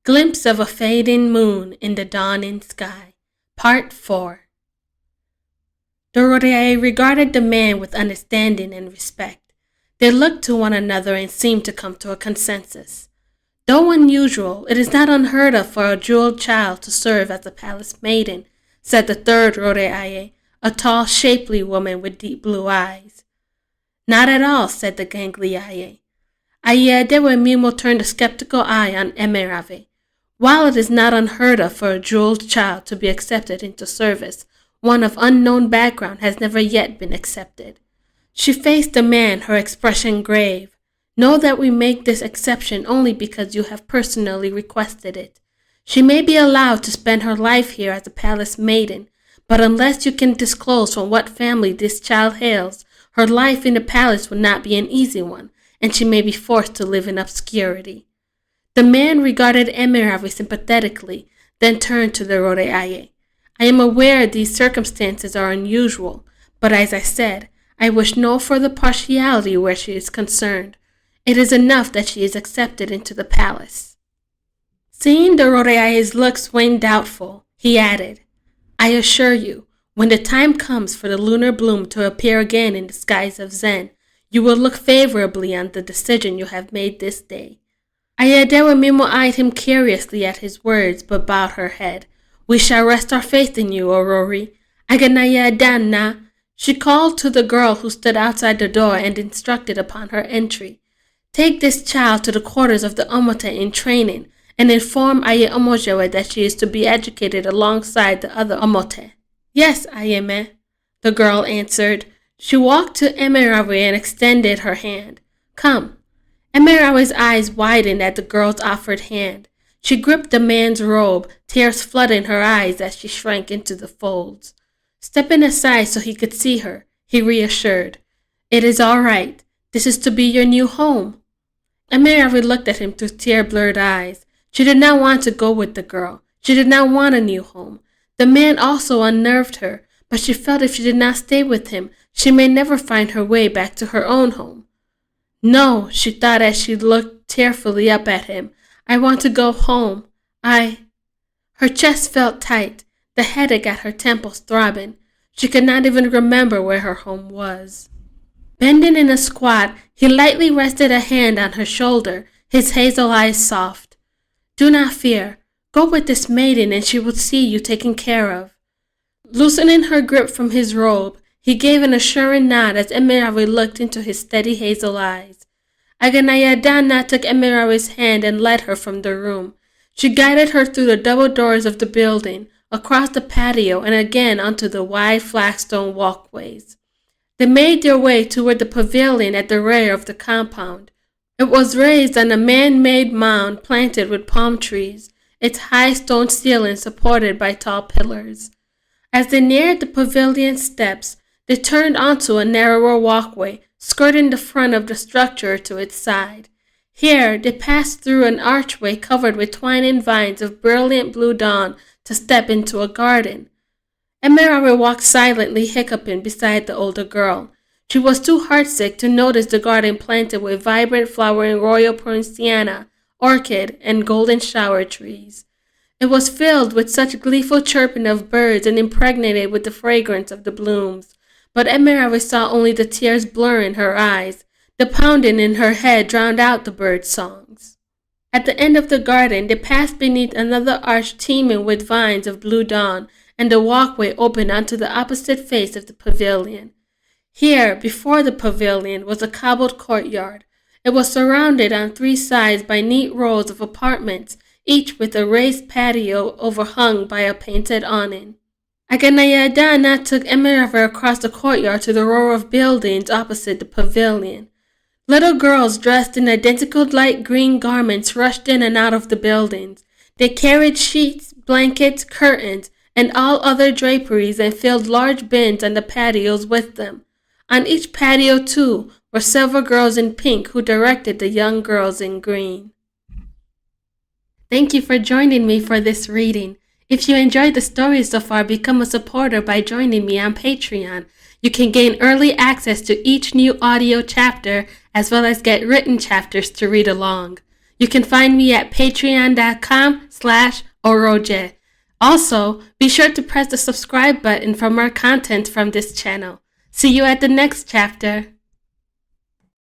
Glimpse of a fading moon in the dawning sky. Part 4. Dorothea regarded the man with understanding and respect. They looked to one another and seemed to come to a consensus. Though unusual, it is not unheard of for a jeweled child to serve as a palace maiden, said the third Dorothea, a tall, shapely woman with deep blue eyes. Not at all, said the Gangliaye. Ayedewe Mimo turned a skeptical eye on Emeravwe. While it is not unheard of for a jeweled child to be accepted into service, one of unknown background has never yet been accepted. She faced the man, her expression grave. Know that we make this exception only because you have personally requested it. She may be allowed to spend her life here as a palace maiden, but unless you can disclose from what family this child hails, her life in the palace will not be an easy one, and she may be forced to live in obscurity. The man regarded Emeravwe sympathetically, then turned to the Dorothea. I am aware these circumstances are unusual, but as I said, I wish no further partiality where she is concerned. It is enough that she is accepted into the palace. Seeing Dorothea's looks wane doubtful, he added, I assure you, when the time comes for the lunar bloom to appear again in the skies of Zen, you will look favorably on the decision you have made this day. Ayedewe Mimo eyed him curiously at his words, but bowed her head. We shall rest our faith in you, Orori. Aganaya Danna. She called to the girl who stood outside the door and instructed upon her entry. Take this child to the quarters of the Omote in training, and inform Aye Omojewe that she is to be educated alongside the other Omote. Yes, Ayeme, the girl answered. She walked to Emeravwe and extended her hand. Come. Emeravwe's eyes widened at the girl's offered hand. She gripped the man's robe, tears flooding her eyes as she shrank into the folds. Stepping aside so he could see her, he reassured. It is all right. This is to be your new home. Emeravwe looked at him through tear-blurred eyes. She did not want to go with the girl. She did not want a new home. The man also unnerved her, but she felt if she did not stay with him, she may never find her way back to her own home. No, she thought as she looked tearfully up at him. I want to go home. Her chest felt tight, the headache at her temples throbbing. She could not even remember where her home was. Bending in a squat, he lightly rested a hand on her shoulder, his hazel eyes soft. Do not fear. Go with this maiden and she will see you taken care of. Loosening her grip from his robe, he gave an assuring nod as Emeravwe looked into his steady hazel eyes. Aganayadana took Emeravwe's hand and led her from the room. She guided her through the double doors of the building, across the patio, and again onto the wide flagstone walkways. They made their way toward the pavilion at the rear of the compound. It was raised on a man-made mound planted with palm trees, its high stone ceiling supported by tall pillars. As they neared the pavilion steps, they turned onto a narrower walkway, skirting the front of the structure to its side. Here, they passed through an archway covered with twining vines of brilliant blue dawn to step into a garden. Emeravwe walked silently, hiccuping beside the older girl. She was too heartsick to notice the garden planted with vibrant flowering royal poinciana, orchid, and golden shower trees. It was filled with such gleeful chirping of birds and impregnated with the fragrance of the blooms. But Emeravwe saw only the tears blurring her eyes. The pounding in her head drowned out the birds' songs. At the end of the garden, they passed beneath another arch teeming with vines of blue dawn, and the walkway opened onto the opposite face of the pavilion. Here, before the pavilion, was a cobbled courtyard. It was surrounded on three sides by neat rows of apartments, each with a raised patio overhung by a painted awning. Aganayadana took Emeravwe across the courtyard to the row of buildings opposite the pavilion. Little girls dressed in identical light green garments rushed in and out of the buildings. They carried sheets, blankets, curtains, and all other draperies and filled large bins on the patios with them. On each patio, too, were several girls in pink who directed the young girls in green. Thank you for joining me for this reading. If you enjoyed the story so far, become a supporter by joining me on Patreon. You can gain early access to each new audio chapter, as well as get written chapters to read along. You can find me at patreon.com/oroje. Also, be sure to press the subscribe button for more content from this channel. See you at the next chapter.